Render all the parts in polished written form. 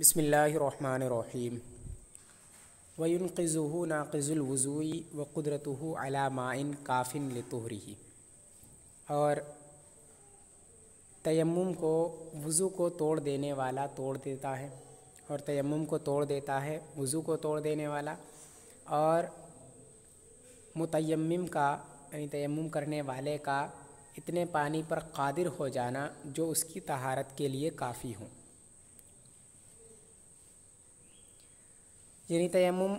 بسم اللہ الرحمن الرحیم وَيُنْقِذُهُ نَاقِضُ الْوُضُوءِ وَقُدْرَتُهُ عَلَى مَاءٍ كَافٍ لِطُهْرِهِ، اور تیمم کو وضو کو توڑ دینے والا توڑ دیتا ہے، اور تیمم کو توڑ دیتا ہے وضو کو توڑ دینے والا، اور متیمم کا یعنی تیمم کرنے والے کا اتنے پانی پر قادر ہو جانا جو اس کی طہارت کے لیے کافی ہوں۔ یعنی تیمم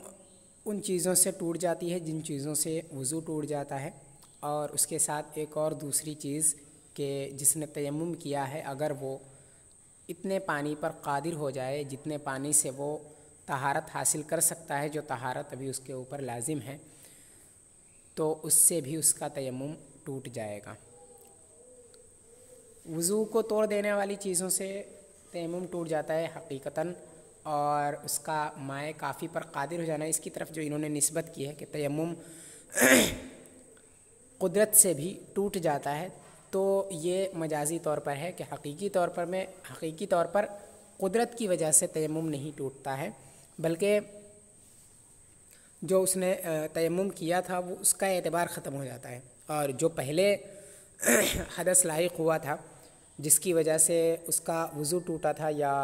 ان چیزوں سے ٹوٹ جاتی ہے جن چیزوں سے وضو ٹوٹ جاتا ہے، اور اس کے ساتھ ایک اور دوسری چیز کہ جس نے تیمم کیا ہے اگر وہ اتنے پانی پر قادر ہو جائے جتنے پانی سے وہ طہارت حاصل کر سکتا ہے، جو طہارت ابھی اس کے اوپر لازم ہے، تو اس سے بھی اس کا تیمم ٹوٹ جائے گا۔ وضو کو توڑ دینے والی چیزوں سے تیمم ٹوٹ جاتا ہے حقیقتاً، اور اس کا مائع کافی پر قادر ہو جانا، اس کی طرف جو انہوں نے نسبت کی ہے کہ تیمم قدرت سے بھی ٹوٹ جاتا ہے، تو یہ مجازی طور پر ہے کہ حقیقی طور پر قدرت کی وجہ سے تیمم نہیں ٹوٹتا ہے، بلکہ جو اس نے تیمم کیا تھا وہ اس کا اعتبار ختم ہو جاتا ہے، اور جو پہلے حدث لاحق ہوا تھا جس کی وجہ سے اس کا وضو ٹوٹا تھا یا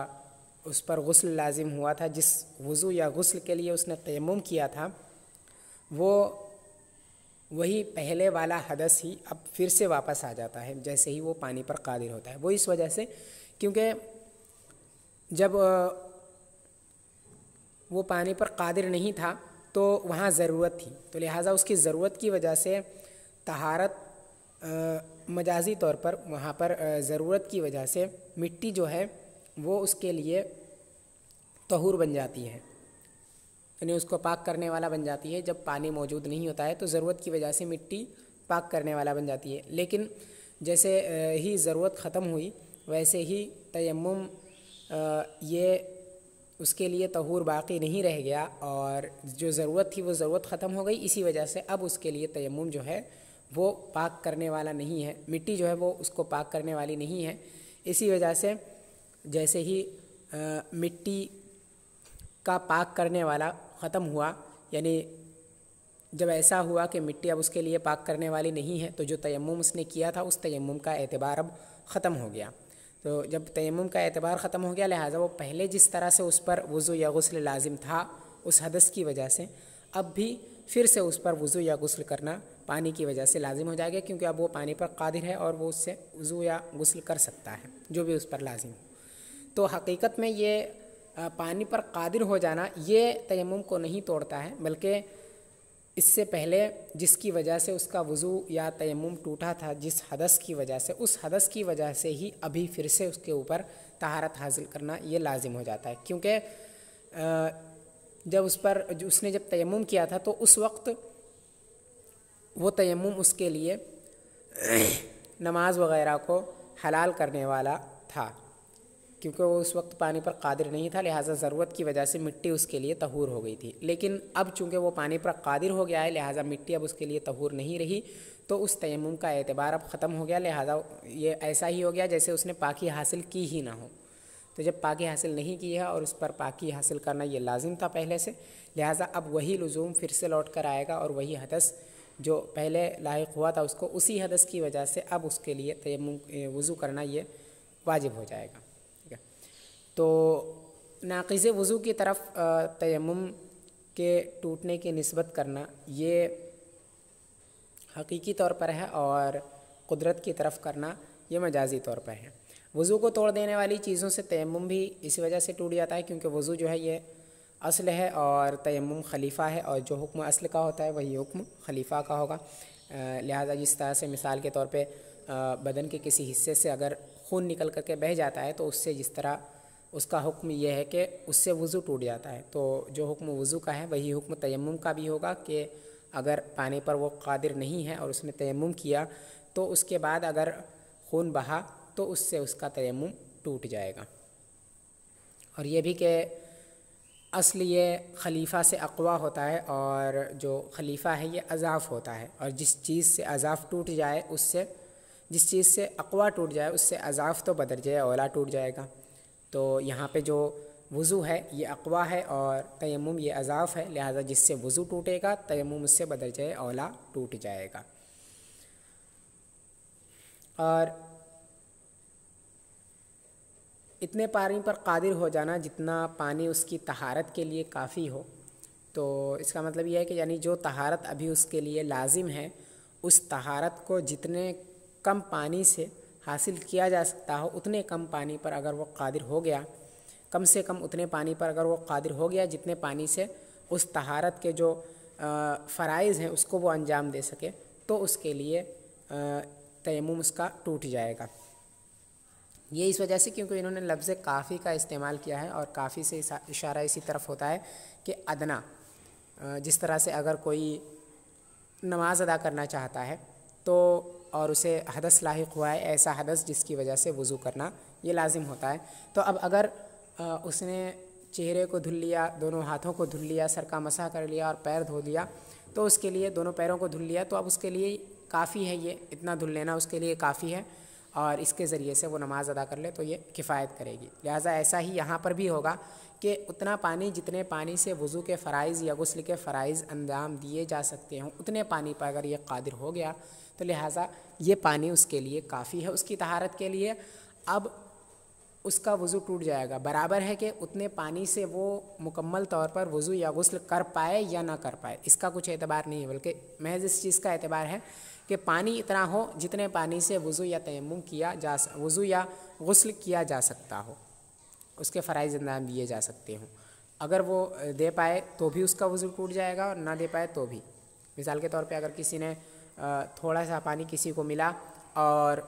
اس پر غسل لازم ہوا تھا، جس وضو یا غسل کے لیے اس نے تیمم کیا تھا، وہی پہلے والا حدث ہی اب پھر سے واپس آ جاتا ہے جیسے ہی وہ پانی پر قادر ہوتا ہے۔ وہ اس وجہ سے کیونکہ جب وہ پانی پر قادر نہیں تھا تو وہاں ضرورت تھی، تو لہٰذا اس کی ضرورت کی وجہ سے طہارت مجازی طور پر وہاں پر ضرورت کی وجہ سے مٹی جو ہے وہ اس کے لیے طہور بن جاتی ہے، یعنی اس کو پاک کرنے والا بن جاتی ہے۔ جب پانی موجود نہیں ہوتا ہے تو ضرورت کی وجہ سے مٹی پاک کرنے والا بن جاتی ہے، لیکن جیسے ہی ضرورت ختم ہوئی ویسے ہی تیمم یہ اس کے لیے طہور باقی نہیں رہ گیا، اور جو ضرورت تھی وہ ضرورت ختم ہو گئی، اسی وجہ سے اب اس کے لیے تیمم جو ہے وہ پاک کرنے والا نہیں ہے، مٹی جو ہے وہ اس کو پاک کرنے والی نہیں ہے۔ اسی وجہ سے جیسے ہی مٹی کا پاک کرنے والا ختم ہوا، یعنی جب ایسا ہوا کہ مٹی اب اس کے لیے پاک کرنے والی نہیں ہے، تو جو تیمم اس نے کیا تھا اس تیمم کا اعتبار اب ختم ہو گیا۔ تو جب تیمم کا اعتبار ختم ہو گیا لہٰذا وہ پہلے جس طرح سے اس پر وضو یا غسل لازم تھا اس حدث کی وجہ سے، اب بھی پھر سے اس پر وضو یا غسل کرنا پانی کی وجہ سے لازم ہو جائے گا، کیونکہ اب وہ پانی پر قادر ہے اور وہ اس سے وضو یا غسل کر سکتا ہے جو بھی اس پر لازم ہو۔ تو حقیقت میں یہ پانی پر قادر ہو جانا یہ تیمم کو نہیں توڑتا ہے، بلکہ اس سے پہلے جس کی وجہ سے اس کا وضو یا تیمم ٹوٹا تھا، جس حدث کی وجہ سے، اس حدث کی وجہ سے ہی ابھی پھر سے اس کے اوپر طہارت حاصل کرنا یہ لازم ہو جاتا ہے، کیونکہ جب اس نے جب تیمم کیا تھا تو اس وقت وہ تیمم اس کے لیے نماز وغیرہ کو حلال کرنے والا تھا، کیونکہ وہ اس وقت پانی پر قادر نہیں تھا، لہٰذا ضرورت کی وجہ سے مٹی اس کے لیے طہور ہو گئی تھی۔ لیکن اب چونکہ وہ پانی پر قادر ہو گیا ہے لہٰذا مٹی اب اس کے لیے طہور نہیں رہی، تو اس تیمم کا اعتبار اب ختم ہو گیا، لہٰذا یہ ایسا ہی ہو گیا جیسے اس نے پاکی حاصل کی ہی نہ ہو۔ تو جب پاکی حاصل نہیں کی ہے اور اس پر پاکی حاصل کرنا یہ لازم تھا پہلے سے، لہٰذا اب وہی لزوم پھر سے لوٹ کر آئے گا، اور وہی حدث جو پہلے لاحق ہوا تھا اس کو اسی حدث کی وجہ سے اب اس کے لیے تیمم وضو کرنا یہ واجب ہو جائے گا۔ تو ناقض وضو کی طرف تیمم کے ٹوٹنے کی نسبت کرنا یہ حقیقی طور پر ہے، اور قدرت کی طرف کرنا یہ مجازی طور پر ہے۔ وضو کو توڑ دینے والی چیزوں سے تیمم بھی اس وجہ سے ٹوٹ جاتا ہے کیونکہ وضو جو ہے یہ اصل ہے اور تیمم خلیفہ ہے، اور جو حکم اصل کا ہوتا ہے وہی حکم خلیفہ کا ہوگا۔ لہذا جس طرح سے مثال کے طور پہ بدن کے کسی حصے سے اگر خون نکل کر کے بہہ جاتا ہے تو اس سے جس طرح اس کا حکم یہ ہے کہ اس سے وضو ٹوٹ جاتا ہے، تو جو حکم وضو کا ہے وہی حکم تیمم کا بھی ہوگا کہ اگر پانی پر وہ قادر نہیں ہے اور اس نے تیمم کیا تو اس کے بعد اگر خون بہا تو اس سے اس کا تیمم ٹوٹ جائے گا۔ اور یہ بھی کہ اصل یہ خلیفہ سے اقوا ہوتا ہے، اور جو خلیفہ ہے یہ اضاف ہوتا ہے، اور جس چیز سے اضاف ٹوٹ جائے جس چیز سے اقوا ٹوٹ جائے اس سے اضاف تو بدرجہ اولا ٹوٹ جائے گا۔ تو یہاں پہ جو وضو ہے یہ اقوا ہے اور تیمم یہ اضعاف ہے، لہٰذا جس سے وضو ٹوٹے گا تیمم اس سے بدرجہ اولا ٹوٹ جائے گا۔ اور اتنے پانی پر قادر ہو جانا جتنا پانی اس کی طہارت کے لیے کافی ہو، تو اس کا مطلب یہ ہے کہ یعنی جو طہارت ابھی اس کے لیے لازم ہے اس طہارت کو جتنے کم پانی سے حاصل کیا جا سکتا ہو اتنے کم پانی پر اگر وہ قادر ہو گیا، کم سے کم اتنے پانی پر اگر وہ قادر ہو گیا جتنے پانی سے اس طہارت کے جو فرائض ہیں اس کو وہ انجام دے سکے، تو اس کے لیے تیمم اس کا ٹوٹ جائے گا۔ یہ اس وجہ سے کیونکہ انہوں نے لفظ کافی کا استعمال کیا ہے، اور کافی سے اشارہ اسی طرف ہوتا ہے کہ ادنا، جس طرح سے اگر کوئی نماز ادا کرنا چاہتا ہے تو اور اسے حدث لاحق ہوا ہے، ایسا حدث جس کی وجہ سے وضو کرنا یہ لازم ہوتا ہے، تو اب اگر اس نے چہرے کو دھل لیا، دونوں ہاتھوں کو دھل لیا، سر کا مسح کر لیا اور پیر دھو لیا، تو اس کے لیے دونوں پیروں کو دھل لیا، تو اب اس کے لیے کافی ہے، یہ اتنا دھل لینا اس کے لیے کافی ہے، اور اس کے ذریعے سے وہ نماز ادا کر لے تو یہ کفایت کرے گی۔ لہٰذا ایسا ہی یہاں پر بھی ہوگا کہ اتنا پانی جتنے پانی سے وضو کے فرائض یا غسل کے فرائض انجام دیے جا سکتے ہوں اتنے پانی پر اگر یہ قادر ہو گیا تو لہٰذا یہ پانی اس کے لیے کافی ہے اس کی طہارت کے لیے۔ اب اس کا وضو ٹوٹ جائے گا، برابر ہے کہ اتنے پانی سے وہ مکمل طور پر وضو یا غسل کر پائے یا نہ کر پائے، اس کا کچھ اعتبار نہیں ہے، بلکہ محض اس چیز کا اعتبار ہے کہ پانی اتنا ہو جتنے پانی سے وضو یا تیمم وضو یا غسل کیا جا سکتا ہو، اس کے فرائض انجام دیے جا سکتے ہوں۔ اگر وہ دے پائے تو بھی اس کا وضو ٹوٹ جائے گا، اور نہ دے پائے تو بھی۔ مثال کے طور پہ اگر کسی نے تھوڑا سا پانی کسی کو ملا اور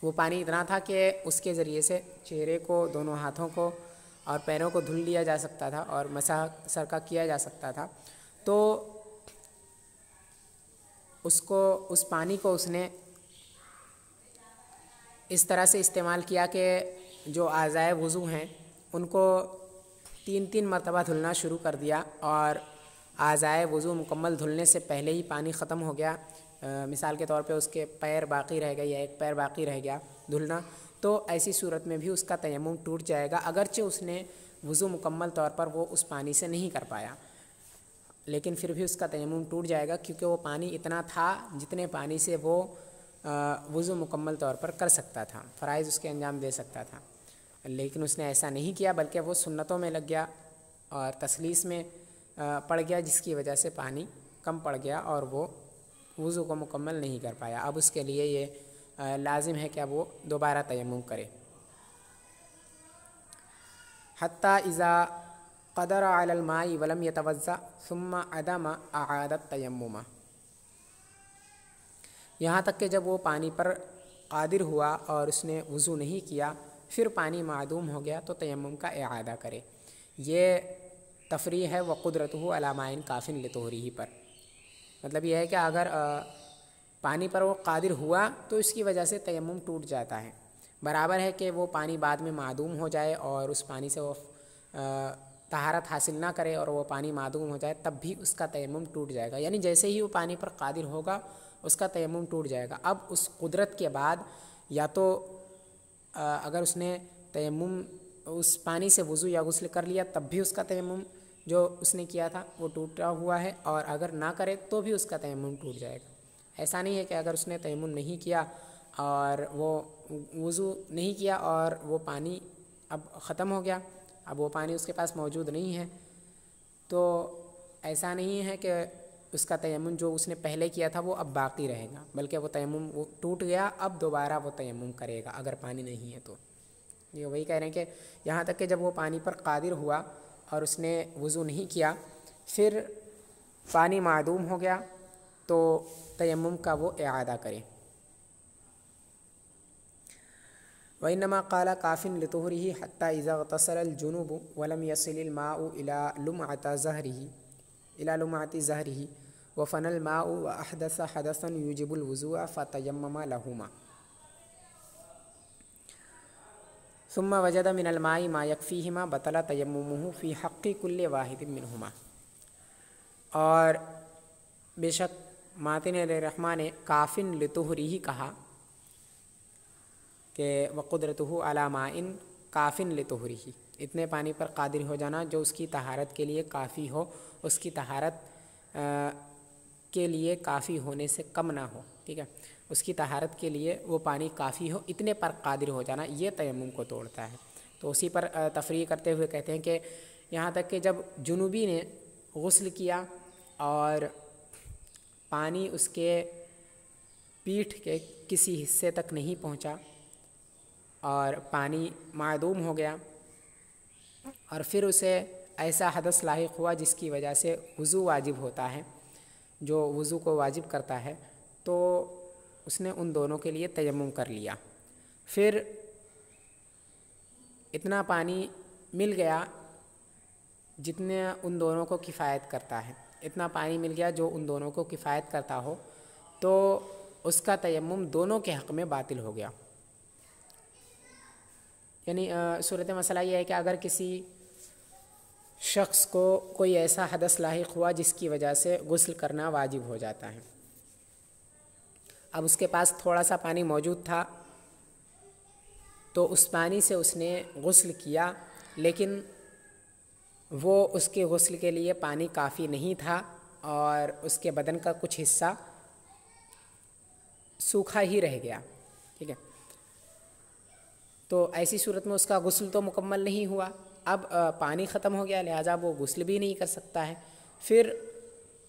وہ پانی اتنا تھا کہ اس کے ذریعے سے چہرے کو، دونوں ہاتھوں کو اور پیروں کو دھل لیا جا سکتا تھا اور مسح سر کا کیا جا سکتا تھا، تو اس پانی کو اس نے اس طرح سے استعمال کیا کہ جو اعضائے وضو ہیں ان کو 3 مرتبہ دھلنا شروع کر دیا، اور اعضائے وضو مکمل دھلنے سے پہلے ہی پانی ختم ہو گیا، مثال کے طور پہ اس کے پیر باقی رہ گئے یا ایک پیر باقی رہ گیا دھلنا، تو ایسی صورت میں بھی اس کا تیمم ٹوٹ جائے گا، اگرچہ اس نے وضو مکمل طور پر وہ اس پانی سے نہیں کر پایا، لیکن پھر بھی اس کا تیمم ٹوٹ جائے گا، کیونکہ وہ پانی اتنا تھا جتنے پانی سے وہ وضو مکمل طور پر کر سکتا تھا، فرائض اس کے انجام دے سکتا تھا، لیکن اس نے ایسا نہیں کیا بلکہ وہ سنتوں میں لگ گیا اور تسلیس میں پڑ گیا، جس کی وجہ سے پانی کم پڑ گیا اور وہ وضو کو مکمل نہیں کر پایا۔ اب اس کے لیے یہ لازم ہے کہ اب وہ دوبارہ تیمم کرے۔ حتیٰ اذا قدر علی الماء ولم یتوضأ ثم عدم اعاد التیمم، یہاں تک کہ جب وہ پانی پر قادر ہوا اور اس نے وضو نہیں کیا، پھر پانی معدوم ہو گیا تو تیمم کا اعادہ کرے۔ یہ تفریح ہے وقدرتہ علی ماء کافٍ لطہورہ پر، مطلب یہ ہے کہ اگر پانی پر وہ قادر ہوا تو اس کی وجہ سے تیمم ٹوٹ جاتا ہے، برابر ہے کہ وہ پانی بعد میں معدوم ہو جائے اور اس پانی سے وہ طہارت حاصل نہ کرے اور وہ پانی معدوم ہو جائے، تب بھی اس کا تیمم ٹوٹ جائے گا، یعنی جیسے ہی وہ پانی پر قادر ہوگا اس کا تیمم ٹوٹ جائے گا۔ اب اس قدرت کے بعد یا تو اگر اس نے تیمم اس پانی سے وضو یا غسل کر لیا تب بھی اس کا تیمم جو اس نے کیا تھا وہ ٹوٹا ہوا ہے، اور اگر نہ کرے تو بھی اس کا تیمم ٹوٹ جائے گا۔ ایسا نہیں ہے کہ اگر اس نے تیمم نہیں کیا اور وہ وضو نہیں کیا اور وہ پانی اب ختم ہو گیا، اب وہ پانی اس کے پاس موجود نہیں ہے، تو ایسا نہیں ہے کہ اس کا تیمم جو اس نے پہلے کیا تھا وہ اب باقی رہے گا، بلکہ وہ تیمم وہ ٹوٹ گیا، اب دوبارہ وہ تیمم کرے گا اگر پانی نہیں ہے تو۔ یہ وہی کہہ رہے ہیں کہ یہاں تک کہ جب وہ پانی پر قادر ہوا اور اس نے وضو نہیں کیا، پھر پانی معدوم ہو گیا تو تیمم کا وہ اعادہ کرے۔ وَإِنَّمَا قَالَ كَافٍ لِطُهْرِهِ حَتَّى إِذَا اغْتَسَلَ الْجُنُوبُ وَلَمْ يَصِلِ الْمَاءُ إِلَى لُمْعَةِ زَهْرِهِ وَفَنَى الْمَاءُ وَأَحْدَثَ حَدَثًا يُوجِبُ الْوُضُوءَ فَتَيَمَّمَ لَهُمَا ثُمَّ وَجَدَ مِنَ الْمَاءِ مَا يَكْفِيهِمَا بَطَلَ تَيَمُّمُهُ فِي حَقِّ كُلِّ وَاحِدٍ مِّنْهُمَا۔ اور بے شک ماتن علیہ الرحمٰ نے کافٍ لطہرہ کہا کہ وقدرتہ علی ماء کافٍ لطہرہ، اتنے پانی پر قادر ہو جانا جو اس کی طہارت کے لیے کافی ہو، اس کی طہارت کے لیے کافی ہونے سے کم نہ ہو، ٹھیک ہے، اس کی طہارت کے لیے وہ پانی کافی ہو، اتنے پر قادر ہو جانا، یہ تیمم کو توڑتا ہے۔ تو اسی پر تفریح کرتے ہوئے کہتے ہیں کہ یہاں تک کہ جب جنوبی نے غسل کیا اور پانی اس کے پیٹھ کے کسی حصے تک نہیں پہنچا اور پانی معدوم ہو گیا، اور پھر اسے ایسا حدث لاحق ہوا جس کی وجہ سے وضو واجب ہوتا ہے، جو وضو کو واجب کرتا ہے، تو اس نے ان دونوں کے لیے تیمم کر لیا۔ پھر اتنا پانی مل گیا جتنے ان دونوں کو کفایت کرتا ہے، اتنا پانی مل گیا جو ان دونوں کو کفایت کرتا ہو، تو اس کا تیمم دونوں کے حق میں باطل ہو گیا۔ یعنی صورت مسئلہ یہ ہے کہ اگر کسی شخص کو کوئی ایسا حدث لاحق ہوا جس کی وجہ سے غسل کرنا واجب ہو جاتا ہے، اب اس کے پاس تھوڑا سا پانی موجود تھا تو اس پانی سے اس نے غسل کیا، لیکن وہ اس کے غسل کے لیے پانی کافی نہیں تھا اور اس کے بدن کا کچھ حصہ سوکھا ہی رہ گیا، ٹھیک ہے، تو ایسی صورت میں اس کا غسل تو مکمل نہیں ہوا، اب پانی ختم ہو گیا، لہٰذا وہ غسل بھی نہیں کر سکتا ہے۔ پھر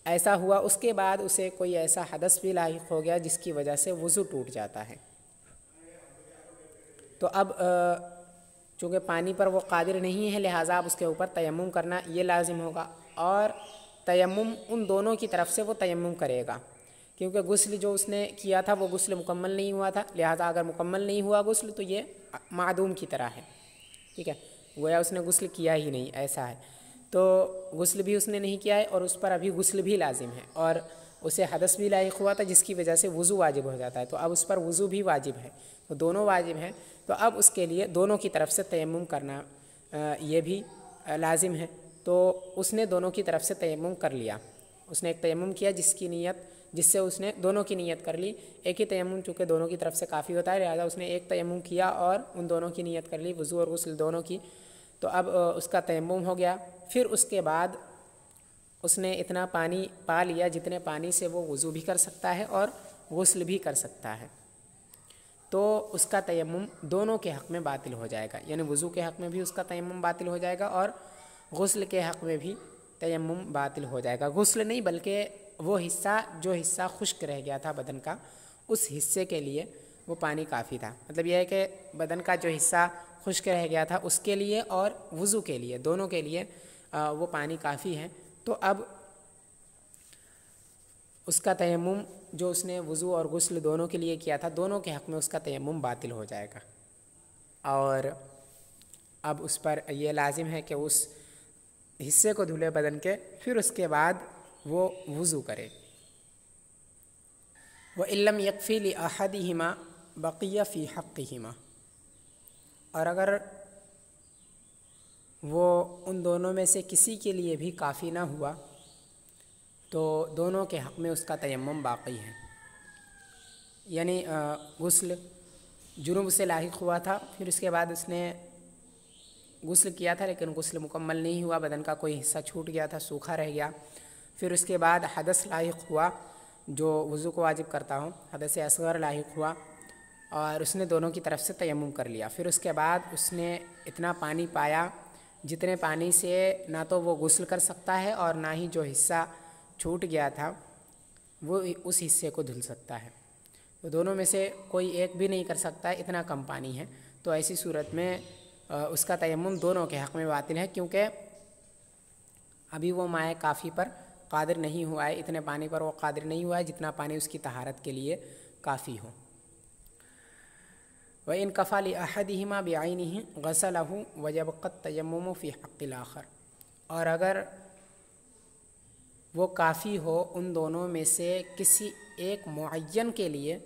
ایسا ہوا اس کے بعد اسے کوئی ایسا حدث بھی لاحق ہو گیا جس کی وجہ سے وضو ٹوٹ جاتا ہے، تو اب چونکہ پانی پر وہ قادر نہیں ہے، لہٰذا اب اس کے اوپر تیمم کرنا یہ لازم ہوگا، اور تیمم ان دونوں کی طرف سے وہ تیمم کرے گا، کیونکہ غسل جو اس نے کیا تھا وہ غسل مکمل نہیں ہوا تھا، لہٰذا اگر مکمل نہیں ہوا غسل تو یہ معدوم کی طرح ہے، ٹھیک ہے، گویا اس نے غسل کیا ہی نہیں، ایسا ہے، تو غسل بھی اس نے نہیں کیا ہے اور اس پر ابھی غسل بھی لازم ہے، اور اسے حدث بھی لاحق ہوا تھا جس کی وجہ سے وضو واجب ہو جاتا ہے، تو اب اس پر وضو بھی واجب ہے، تو دونوں واجب ہیں، تو اب اس کے لیے دونوں کی طرف سے تیمم کرنا یہ بھی لازم ہے، تو اس نے دونوں کی طرف سے تیمم کر لیا، اس نے ایک تیمم کیا جس سے اس نے دونوں کی نیت کر لی، ایک ہی تیمم چونکہ دونوں کی طرف سے کافی ہوتا ہے، لہٰذا اس نے ایک تیمم کیا اور ان دونوں کی نیت کر لی، وضو اور غسل دونوں کی، تو اب اس کا تیمم ہو گیا۔ پھر اس کے بعد اس نے اتنا پانی پا لیا جتنے پانی سے وہ وضو بھی کر سکتا ہے اور غسل بھی کر سکتا ہے، تو اس کا تیمم دونوں کے حق میں باطل ہو جائے گا، یعنی وضو کے حق میں بھی اس کا تیمم باطل ہو جائے گا اور غسل کے حق میں بھی تیمم باطل ہو جائے گا۔ غسل نہیں بلکہ وہ جو حصہ خشک رہ گیا تھا بدن کا، اس حصے کے لیے وہ پانی کافی تھا، مطلب یہ ہے کہ بدن کا جو حصہ خشک رہ گیا تھا اس کے لیے اور وضو کے لیے، دونوں کے لیے وہ پانی کافی ہے، تو اب اس کا تیمم جو اس نے وضو اور غسل دونوں کے لیے کیا تھا، دونوں کے حق میں اس کا تیمم باطل ہو جائے گا، اور اب اس پر یہ لازم ہے کہ اس حصے کو دھلے بدن کے، پھر اس کے بعد وہ وضو کرے۔ وَإِن لَّمْ يَكْفِ لِأَحَدِهِمَا بَقِيَ فِي حَقِّهِمَا، اور اگر وہ ان دونوں میں سے کسی کے لیے بھی کافی نہ ہوا تو دونوں کے حق میں اس کا تیمم باقی ہے، یعنی غسل جنوب سے لاحق ہوا تھا، پھر اس کے بعد اس نے غسل کیا تھا لیکن غسل مکمل نہیں ہوا، بدن کا کوئی حصہ چھوٹ گیا تھا، سوکھا رہ گیا، پھر اس کے بعد حدث لاحق ہوا جو وضو کو واجب کرتا ہوں، حدث اصغر لاحق ہوا اور اس نے دونوں کی طرف سے تیمم کر لیا، پھر اس کے بعد اس نے اتنا پانی پایا جتنے پانی سے نہ تو وہ غسل کر سکتا ہے اور نہ ہی جو حصہ چھوٹ گیا تھا وہ اس حصے کو دھل سکتا ہے، تو دونوں میں سے کوئی ایک بھی نہیں کر سکتا ہے، اتنا کم پانی ہے، تو ایسی صورت میں اس کا تیمم دونوں کے حق میں باطل ہے، کیونکہ ابھی وہ مائع کافی پر قادر نہیں ہوا ہے، اتنے پانی پر وہ قادر نہیں ہوا ہے جتنا پانی اس کی طہارت کے لیے کافی ہو۔ وَإِن كَفَى لِأَحَدِهِمَا بِعَيْنِهِ غَسَلَهُ وَيَبْقَى التَّيَمُّمُ فِي حَقِّ الْآخَرِ، اور اگر وہ کافی ہو ان دونوں میں سے کسی ایک معین کے لیے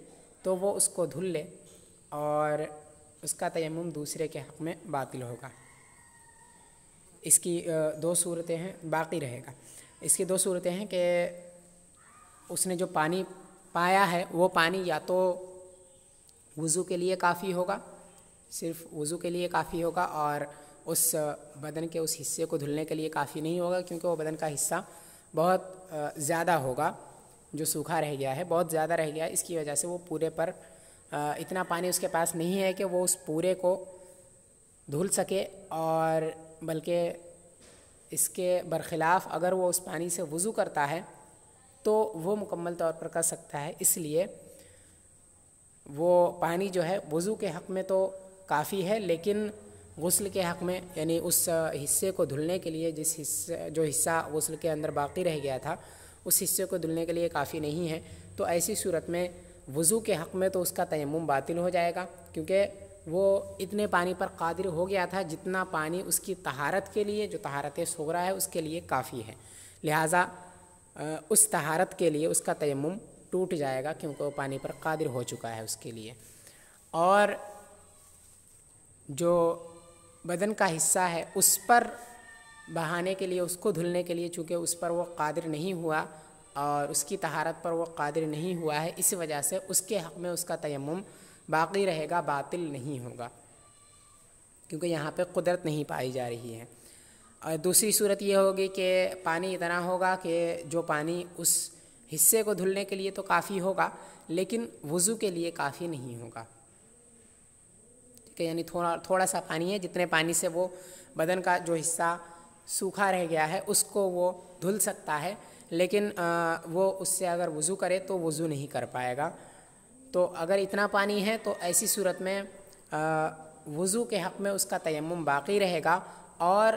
تو وہ اس کو دھل لے اور اس کا تیمم دوسرے کے حق میں باطل ہوگا۔ اس کی دو صورتیں ہیں، باقی رہے گا، اس کی دو صورتیں ہیں کہ اس نے جو پانی پایا ہے وہ پانی یا تو وضو کے لیے کافی ہوگا، صرف وضو کے لیے کافی ہوگا اور اس بدن کے اس حصے کو دھلنے کے لیے کافی نہیں ہوگا، کیونکہ وہ بدن کا حصہ بہت زیادہ ہوگا جو سوکھا رہ گیا ہے، بہت زیادہ رہ گیا ہے، اس کی وجہ سے وہ پورے پر اتنا پانی اس کے پاس نہیں ہے کہ وہ اس پورے کو دھل سکے، اور بلکہ اس کے برخلاف اگر وہ اس پانی سے وضو کرتا ہے تو وہ مکمل طور پر کر سکتا ہے۔ اس لیے وہ پانی جو ہے وضو کے حق میں تو کافی ہے، لیکن غسل کے حق میں، یعنی اس حصے کو دھلنے کے لیے جو حصہ غسل کے اندر باقی رہ گیا تھا اس حصے کو دھلنے کے لیے کافی نہیں ہے، تو ایسی صورت میں وضو کے حق میں تو اس کا تیمم باطل ہو جائے گا، کیونکہ وہ اتنے پانی پر قادر ہو گیا تھا جتنا پانی اس کی طہارت کے لیے، جو طہارت صغریٰ ہے، اس کے لیے کافی ہے، لہٰذا اس طہارت کے لیے اس کا تیمم ٹوٹ جائے گا، کیونکہ وہ پانی پر قادر ہو چکا ہے اس کے لیے۔ اور جو بدن کا حصہ ہے اس پر بہانے کے لیے، اس کو دھلنے کے لیے، چونکہ اس پر وہ قادر نہیں ہوا اور اس کی طہارت پر وہ قادر نہیں ہوا ہے، اس وجہ سے اس کے حق میں اس کا تیمم باقی رہے گا، باطل نہیں ہوگا، کیونکہ یہاں پہ قدرت نہیں پائی جا رہی ہے۔ اور دوسری صورت یہ ہوگی کہ پانی اتنا ہوگا کہ جو پانی اس حصے کو دھلنے کے لیے تو کافی ہوگا لیکن وضو کے لیے کافی نہیں ہوگا، ٹھیک ہے، یعنی تھوڑا سا پانی ہے، جتنے پانی سے وہ بدن کا جو حصہ سوکھا رہ گیا ہے اس کو وہ دھل سکتا ہے، لیکن وہ اس سے اگر وضو کرے تو وضو نہیں کر پائے گا۔ تو اگر اتنا پانی ہے تو ایسی صورت میں وضو کے حق میں اس کا تیمم باقی رہے گا اور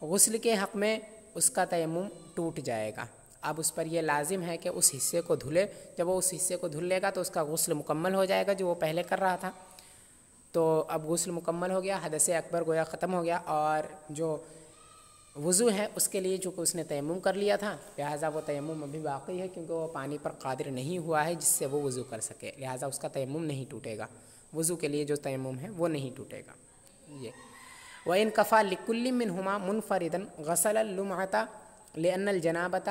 غسل کے حق میں اس کا تیمم ٹوٹ جائے گا۔ اب اس پر یہ لازم ہے کہ اس حصے کو دھلے، جب وہ اس حصے کو دھل لے گا تو اس کا غسل مکمل ہو جائے گا جو وہ پہلے کر رہا تھا۔ تو اب غسل مکمل ہو گیا، حدث اکبر گویا ختم ہو گیا، اور جو وضو ہے اس کے لیے چونکہ اس نے تیمم کر لیا تھا لہٰذا وہ تیمم ابھی باقی ہے، کیونکہ وہ پانی پر قادر نہیں ہوا ہے جس سے وہ وضو کر سکے، لہٰذا اس کا تیمم نہیں ٹوٹے گا، وضو کے لیے جو تیمم ہے وہ نہیں ٹوٹے گا۔ یہ وَإِن كَفَى لِكُلٍّ مِّنْهُمَا مُنْفَرِدًا غَسَلَ اللُّمْعَةَ لِأَنَّ الْجَنَابَةَ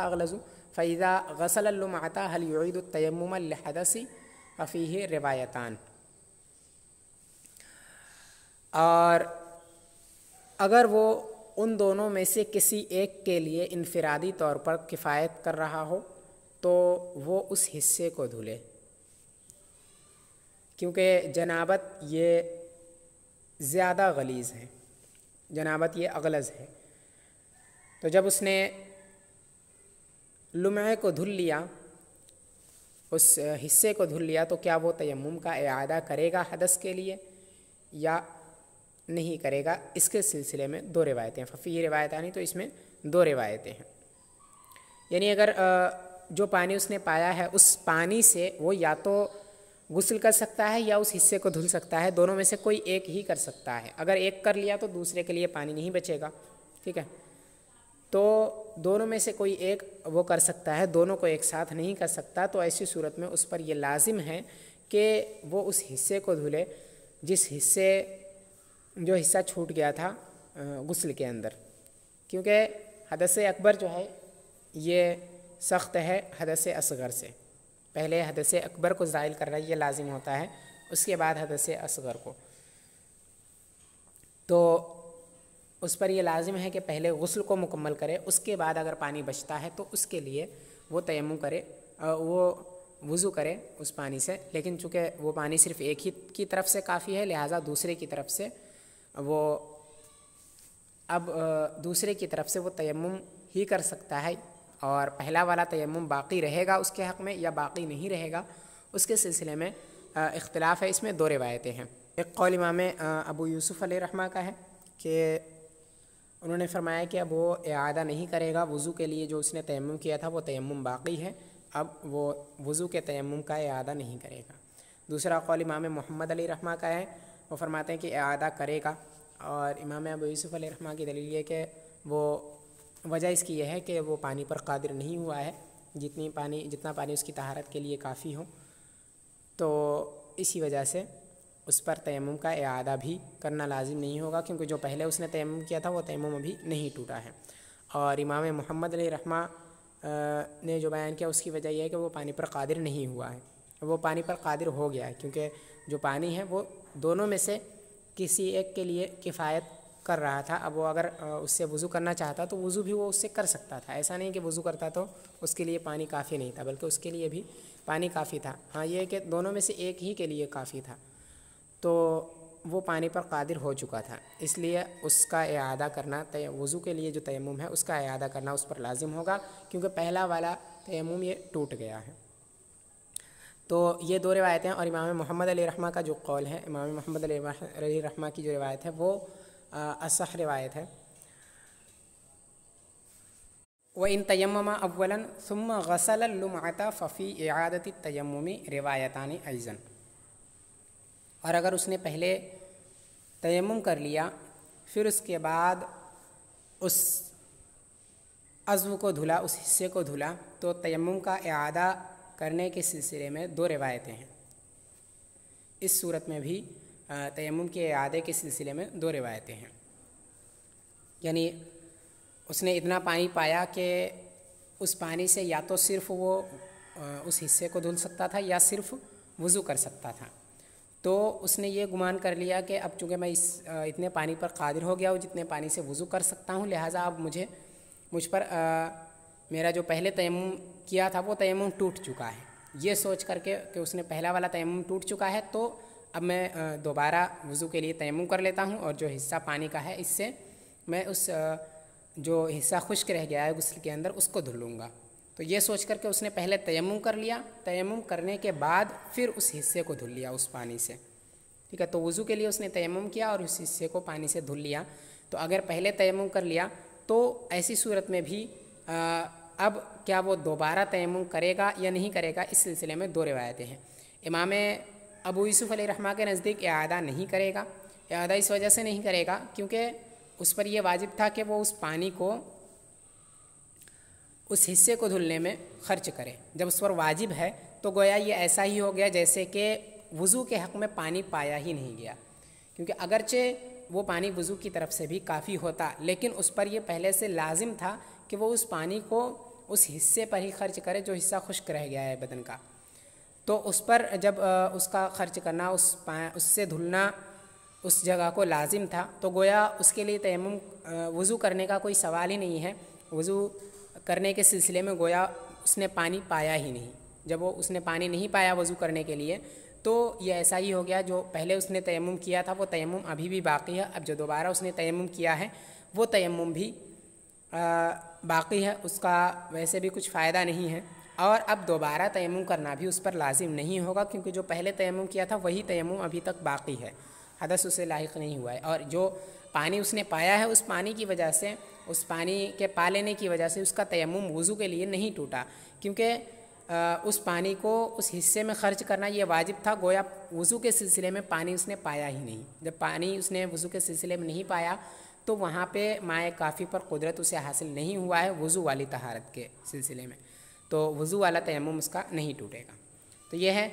أَغْلَظُ فَإِذَا غَسَلَ اللُّمْعَةَ هَلْ يُعِيدُ التَّيَمُّمَ لِلْحَدَثِ فَفِيهِ روایتان۔ اور اگر وہ ان دونوں میں سے کسی ایک کے لیے انفرادی طور پر کفایت کر رہا ہو تو وہ اس حصے کو دھلے، کیونکہ جنابت یہ زیادہ غلیظ ہے، جنابت یہ اغلظ ہے، تو جب اس نے لمعے کو دھل لیا، اس حصے کو دھل لیا، تو کیا وہ تیمم کا اعادہ کرے گا حدث کے لیے یا نہیں کرے گا؟ اس کے سلسلے میں دو روایتیں ہیں، ففی روایتانی، تو اس میں دو روایتیں ہیں، یعنی اگر جو پانی اس نے پایا ہے اس پانی سے وہ یا تو غسل کر سکتا ہے یا اس حصے کو دھل سکتا ہے، دونوں میں سے کوئی ایک ہی کر سکتا ہے، اگر ایک کر لیا تو دوسرے کے لیے پانی نہیں بچے گا، ٹھیک ہے، تو دونوں میں سے کوئی ایک وہ کر سکتا ہے، دونوں کو ایک ساتھ نہیں کر سکتا، تو ایسی صورت میں اس پر یہ لازم ہے کہ وہ اس حصے کو دھلے جو حصہ چھوٹ گیا تھا غسل کے اندر، کیونکہ حدث اکبر جو ہے یہ سخت ہے حدث اصغر سے، پہلے حدث اکبر کو زائل کر رہا ہے یہ لازم ہوتا ہے، اس کے بعد حدث اصغر کو، تو اس پر یہ لازم ہے کہ پہلے غسل کو مکمل کرے، اس کے بعد اگر پانی بچتا ہے تو اس کے لیے وہ تیمم کرے، وہ وضو کرے اس پانی سے، لیکن چونکہ وہ پانی صرف ایک ہی کی طرف سے کافی ہے لہٰذا دوسرے کی طرف سے وہ تیمم ہی کر سکتا ہے، اور پہلا والا تیمم باقی رہے گا اس کے حق میں یا باقی نہیں رہے گا، اس کے سلسلے میں اختلاف ہے، اس میں دو روایتیں ہیں۔ ایک قول امام ابو یوسف علیہ رحمہ کا ہے کہ انہوں نے فرمایا کہ اب وہ اعادہ نہیں کرے گا، وضو کے لیے جو اس نے تیمم کیا تھا وہ تیمم باقی ہے، اب وہ وضو کے تیمم کا اعادہ نہیں کرے گا۔ دوسرا قول امام محمد علیہ رحمہ کا ہے، وہ فرماتے ہیں کہ اعادہ کرے گا، اور امام ابو یوسف علیہ رحمہ کی دلیل یہ کہ وہ وجہ اس کی یہ ہے کہ وہ پانی پر قادر نہیں ہوا ہے، جتنا پانی اس کی طہارت کے لیے کافی ہو، تو اسی وجہ سے اس پر تیمم کا اعادہ بھی کرنا لازم نہیں ہوگا، کیونکہ جو پہلے اس نے تیمم کیا تھا وہ تیمم ابھی نہیں ٹوٹا ہے۔ اور امام محمد علیہ رحمہ نے جو بیان کیا اس کی وجہ یہ ہے کہ وہ پانی پر قادر نہیں ہوا ہے، وہ پانی پر قادر ہو گیا ہے، کیونکہ جو پانی ہے وہ دونوں میں سے کسی ایک کے لیے کفایت کر رہا تھا، اب وہ اگر اس سے وضو کرنا چاہتا تو وضو بھی وہ اس سے کر سکتا تھا، ایسا نہیں کہ وضو کرتا تو اس کے لیے پانی کافی نہیں تھا، بلکہ اس کے لیے بھی پانی کافی تھا۔ ہاں یہ کہ دونوں میں سے ایک ہی کے لیے کافی تھا، تو وہ پانی پر قادر ہو چکا تھا، اس لیے اس کا اعادہ کرنا وضو کے لیے جو تیمم ہے اس کا اعادہ کرنا اس پر لازم ہوگا، کیونکہ پہلا والا تیمم یہ ٹوٹ گیا ہے۔ تو یہ دو روایتیں، اور امام محمد علیہ رحمہ کا جو قول ہے، امام محمد علیہ رحمہ کی جو روایت ہے وہ اصح روایت ہے۔ وَإِن تَيَمَّمَ أَوَّلًا ثُمَّ غَسَلَ اللُّمْعَةَ فَفِي إِعَادَةِ التَّيَمُّمِ روایتان أَيْضًا، اور اگر اس نے پہلے تیمم کر لیا پھر اس کے بعد اس عضو کو دھلا، اس حصے کو دھلا، تو تیمم کا اعادہ کرنے کے سلسلے میں دو روایتیں ہیں۔ اس صورت میں بھی تیمم کے اعادے کے سلسلے میں دو روایتیں ہیں، یعنی اس نے اتنا پانی پایا کہ اس پانی سے یا تو صرف وہ اس حصے کو دھل سکتا تھا یا صرف وضو کر سکتا تھا، تو اس نے یہ گمان کر لیا کہ اب چونکہ میں اتنے پانی پر قادر ہو گیا ہوں جتنے پانی سے وضو کر سکتا ہوں، لہٰذا اب مجھ پر میرا جو پہلے تیمم کیا تھا وہ تیمم ٹوٹ چکا ہے۔ یہ سوچ کر کے کہ اس نے پہلا والا تیمم ٹوٹ چکا ہے، تو اب میں دوبارہ وضو کے لیے تیمم کر لیتا ہوں، اور جو حصہ پانی کا ہے اس سے میں اس جو حصہ خشک رہ گیا ہے غسل کے اندر اس کو دھل لوں گا۔ تو یہ سوچ کر کے اس نے پہلے تیمم کر لیا، تیمم کرنے کے بعد پھر اس حصے کو دھل لیا اس پانی سے، ٹھیک ہے۔ تو وضو کے لیے اس نے تیمم کیا اور اس حصے کو پانی سے دھل لیا۔ تو اگر پہلے تیمم کر لیا تو ایسی صورت میں بھی اب کیا وہ دوبارہ تیمم کرے گا یا نہیں کرے گا، اس سلسلے میں دو روایتیں ہیں۔ امام ابو یوسف علیہ رحمہ کے نزدیک اعادہ نہیں کرے گا۔ اعادہ اس وجہ سے نہیں کرے گا کیونکہ اس پر یہ واجب تھا کہ وہ اس پانی کو اس حصے کو دھلنے میں خرچ کرے۔ جب اس پر واجب ہے تو گویا یہ ایسا ہی ہو گیا جیسے کہ وضو کے حق میں پانی پایا ہی نہیں گیا، کیونکہ اگرچہ وہ پانی وضو کی طرف سے بھی کافی ہوتا، لیکن اس پر یہ پہلے سے لازم تھا کہ وہ اس پانی کو اس حصے پر ہی خرچ کرے جو حصہ خشک رہ گیا ہے بدن کا۔ تو اس پر جب اس کا خرچ کرنا، اس سے دھلنا اس جگہ کو لازم تھا، تو گویا اس کے لیے تیمم وضو کرنے کا کوئی سوال ہی نہیں ہے۔ وضو کرنے کے سلسلے میں گویا اس نے پانی پایا ہی نہیں۔ جب اس نے پانی نہیں پایا وضو کرنے کے لیے تو یہ ایسا ہی ہو گیا، جو پہلے اس نے تیمم کیا تھا وہ تیمم ابھی بھی باقی ہے، اب جو دوبارہ اس نے تیمم کیا ہے وہ تیمم بھی باقی ہے، اس کا ویسے بھی کچھ فائدہ نہیں ہے، اور اب دوبارہ تیمم کرنا بھی اس پر لازم نہیں ہوگا، کیونکہ جو پہلے تیمم کیا تھا وہی تیمم ابھی تک باقی ہے، حدث اسے لاحق نہیں ہوا ہے، اور جو پانی اس نے پایا ہے اس پانی کی وجہ سے، اس پانی کے پا لینے کی وجہ سے اس کا تیمم وضو کے لیے نہیں ٹوٹا، کیونکہ اس پانی کو اس حصے میں خرچ کرنا یہ واجب تھا، گویا وضو کے سلسلے میں پانی اس نے پایا ہی نہیں۔ جب پانی اس نے وضو کے سلسلے میں نہیں پایا تو وہاں پہ مائع کافی پر قدرت اسے حاصل نہیں ہوا ہے وضو والی طہارت کے سلسلے میں، تو وضو والا تیمم اس کا نہیں ٹوٹے گا۔ تو یہ ہے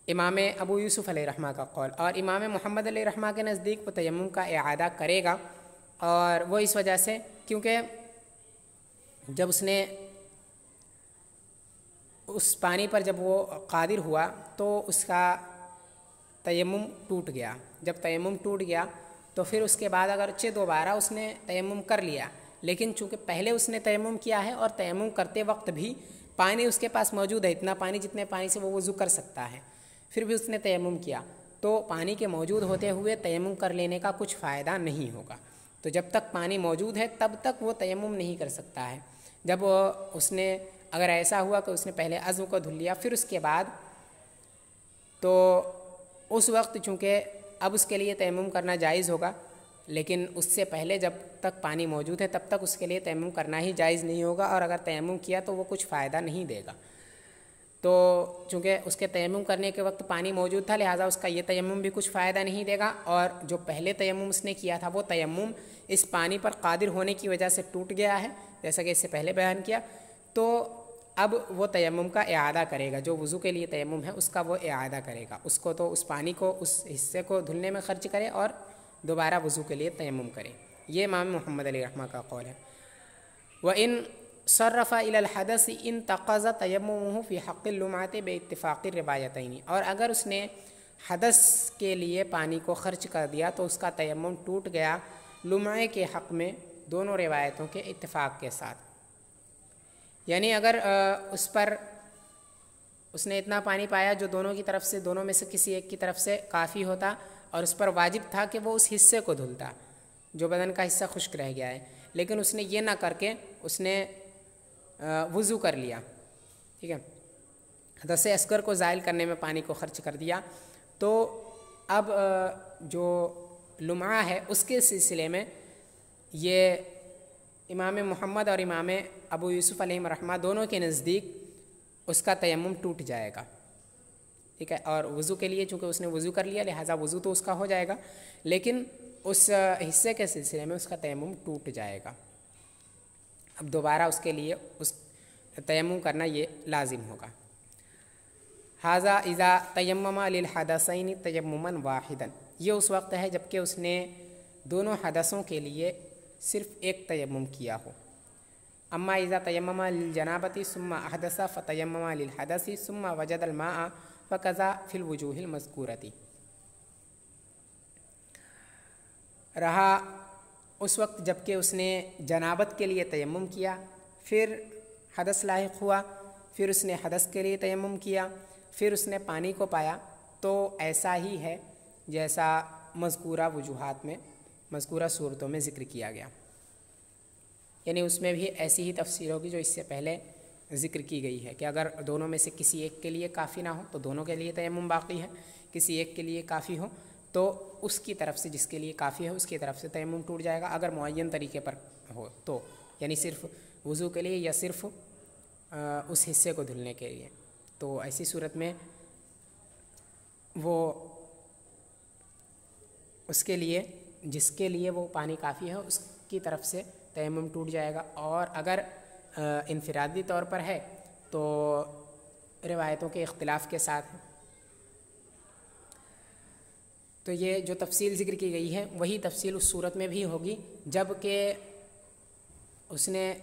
امام ابو یوسف علیہ رحمہ کا قول، اور امام محمد علیہ رحمہ کے نزدیک وہ تیمم کا اعادہ کرے گا، اور وہ اس وجہ سے کیونکہ جب اس نے اس پانی پر جب وہ قادر ہوا تو اس کا تیمم ٹوٹ گیا، جب تیمم ٹوٹ گیا تو پھر اس کے بعد اگرچہ دوبارہ اس نے تیمم کر لیا، لیکن چونکہ پہلے اس نے تیمم کیا ہے اور تیمم کرتے وقت بھی پانی اس کے پاس موجود ہے، اتنا پانی جتنے پانی سے وہ وضو کر سکتا ہے، پھر بھی اس نے تیمم کیا، تو پانی کے موجود ہوتے ہوئے تیمم کر لینے کا کچھ فائدہ نہیں ہوگا۔ تو جب تک پانی موجود ہے تب تک وہ تیمم نہیں کر سکتا ہے۔ جب اس نے اگر ایسا ہوا کہ اس نے پہلے عضو کو دھل لیا پھر اس کے بعد، تو اس وقت چونکہ اب اس کے لیے تیمم کرنا جائز ہوگا، لیکن اس سے پہلے جب تک پانی موجود ہے تب تک اس کے لیے تیمم کرنا ہی جائز نہیں ہوگا، اور اگر تیمم کیا تو وہ کچھ فائدہ نہیں دے گا۔ تو چونکہ اس کے تیمم کرنے کے وقت پانی موجود تھا لہٰذا اس کا یہ تیمم بھی کچھ فائدہ نہیں دے گا، اور جو پہلے تیمم اس نے کیا تھا وہ تیمم اس پانی پر قادر ہونے کی وجہ سے ٹوٹ گیا ہے، جیسا کہ اس سے پہلے بیان کیا، تو اب وہ تیمم کا اعادہ کرے گا، جو وضو کے لیے تیمم ہے اس کا وہ اعادہ کرے گا، اس کو تو اس پانی کو اس حصے کو دھلنے میں خرچ کرے اور دوبارہ وضو کے لیے تیمم کرے۔ یہ امام محمد علیہ رحمہ کا قول ہے۔ وَإِن صرف إلى الحدث انتقض تیممہ فی حق اللمعۃ باتفاق الروایتین، اور اگر اس نے حدث کے لیے پانی کو خرچ کر دیا تو اس کا تیمم ٹوٹ گیا لمعے کے حق میں دونوں روایتوں کے اتفاق کے ساتھ۔ یعنی اگر اس نے اتنا پانی پایا جو دونوں میں سے کسی ایک کی طرف سے کافی ہوتا اور اس پر واجب تھا کہ وہ اس حصے کو دھلتا جو بدن کا حصہ خشک رہ گیا ہے، لیکن اس نے یہ نہ کر کے اس نے وضو کر لیا، ٹھیک ہے، حدث اصغر کو زائل کرنے میں پانی کو خرچ کر دیا، تو اب جو لمعہ ہے اس کے سلسلے میں یہ امام محمد اور امام ابو یوسف علیہ رحمہ دونوں کے نزدیک اس کا تیمم ٹوٹ جائے گا، ٹھیک ہے، اور وضو کے لیے چونکہ اس نے وضو کر لیا لہٰذا وضو تو اس کا ہو جائے گا، لیکن اس حصے کے سلسلے میں اس کا تیمم ٹوٹ جائے گا۔ اب دوبارہ اس کے لیے اس تیمم کرنا یہ لازم ہوگا۔ ھذا اذا تیمم للحدثین تیمما واحدا، یہ اس وقت ہے جب کہ اس نے دونوں حدثوں کے لیے صرف ایک تیمم کیا ہو۔ اما اذا تیمم للجنابۃ ثم احدث فتیمم للحدث ثم وجد الماء فکذا فی الوجوہ المذکورۃ۔ رہا اس وقت جب کہ اس نے جنابت کے لیے تیمم کیا، پھر حدث لاحق ہوا، پھر اس نے حدث کے لیے تیمم کیا، پھر اس نے پانی کو پایا، تو ایسا ہی ہے جیسا مذکورہ وجوہات میں مذکورہ صورتوں میں ذکر کیا گیا، یعنی اس میں بھی ایسی ہی تفسیر ہوگی جو اس سے پہلے ذکر کی گئی ہے کہ اگر دونوں میں سے کسی ایک کے لیے کافی نہ ہو تو دونوں کے لیے تیمم باقی ہے، کسی ایک کے لیے کافی ہو تو اس کی طرف سے جس کے لیے کافی ہے اس کی طرف سے تیمم ٹوٹ جائے گا، اگر معین طریقے پر ہو تو، یعنی صرف وضو کے لیے یا صرف اس حصے کو دھلنے کے لیے، تو ایسی صورت میں وہ اس کے لیے جس کے لیے وہ پانی کافی ہے اس کی طرف سے تیمم ٹوٹ جائے گا، اور اگر انفرادی طور پر ہے تو روایتوں کے اختلاف کے ساتھ ہے۔ تو یہ جو تفصیل ذکر کی گئی ہے وہی تفصیل اس صورت میں بھی ہوگی جب کہ اس نے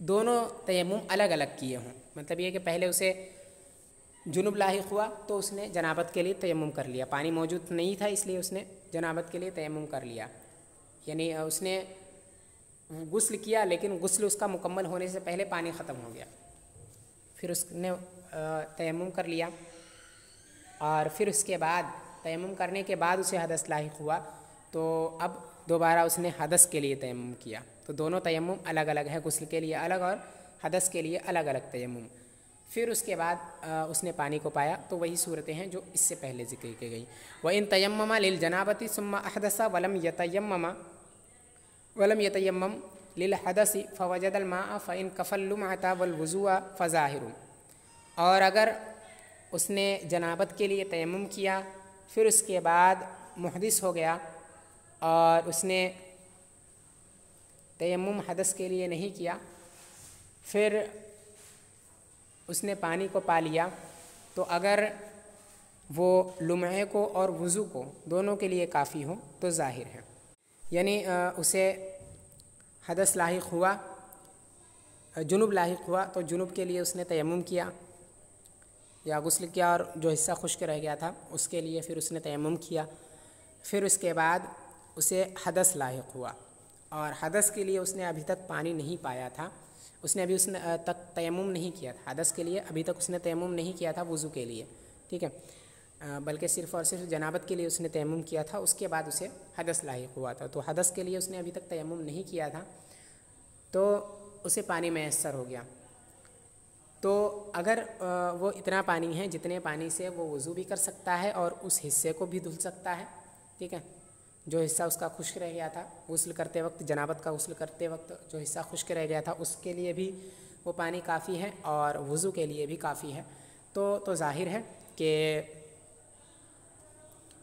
دونوں تیمم الگ الگ کیے ہوں، مطلب یہ کہ پہلے اسے جنب لاحق ہوا تو اس نے جنابت کے لیے تیمم کر لیا، پانی موجود نہیں تھا اس لیے اس نے جنابت کے لیے تیمم کر لیا، یعنی اس نے غسل کیا لیکن غسل اس کا مکمل ہونے سے پہلے پانی ختم ہو گیا، پھر اس نے تیمم کر لیا، اور پھر اس کے بعد تیمم کرنے کے بعد اسے حدث لاحق ہوا تو اب دوبارہ اس نے حدث کے لیے تیمم کیا، تو دونوں تیمم الگ الگ ہے، غسل کے لیے الگ اور حدث کے لیے الگ الگ تیمم۔ پھر اس کے بعد اس نے پانی کو پایا، تو وہی صورتیں ہیں جو اس سے پہلے ذکر کی گئی۔ وَإِن تَيَمَّمَ لِلْجَنَابَةِ ثُمَّ أَحْدَثَ وَلَمْ يَتَيَمَّمْ لِلْحَدَثِ فَوَجَدَ الْمَاءَ فَإِنْ كَفَى اللُّمْعَةَ وَالْوُضُوءَ فَظَاهِرٌ، اور اگر اس نے جنابت کے لیے تیمم کیا پھر اس کے بعد محدث ہو گیا اور اس نے تیمم حدث کے لیے نہیں کیا، پھر اس نے پانی کو پا لیا، تو اگر وہ لمعے کو اور وضو کو دونوں کے لیے کافی ہو تو ظاہر ہے، یعنی اسے حدث لاحق ہوا، جنب لاحق ہوا تو جنب کے لیے اس نے تیمم کیا یا غسل کیا، اور جو حصہ خشک رہ گیا تھا اس کے لیے پھر اس نے تیمم کیا، پھر اس کے بعد اسے حدث لاحق ہوا اور حدث کے لیے اس نے ابھی تک پانی نہیں پایا تھا، اس نے ابھی تک تیمم نہیں کیا تھا، حدث کے لیے ابھی تک اس نے تیمم نہیں کیا تھا وضو کے لیے، ٹھیک ہے، بلکہ صرف اور صرف جنابت کے لیے اس نے تیمم کیا تھا، اس کے بعد اسے حدث لاحق ہوا تھا، تو حدث کے لیے اس نے ابھی تک تیمم نہیں کیا تھا تو اسے پانی میسر ہو گیا، تو اگر وہ اتنا پانی ہے جتنے پانی سے وہ وضو بھی کر سکتا ہے اور اس حصے کو بھی دھل سکتا ہے، ٹھیک ہے، جو حصہ اس کا خشک رہ گیا تھا غسل کرتے وقت، جنابت کا غسل کرتے وقت جو حصہ خشک رہ گیا تھا اس کے لیے بھی وہ پانی کافی ہے اور وضو کے لیے بھی کافی ہے، تو ظاہر ہے کہ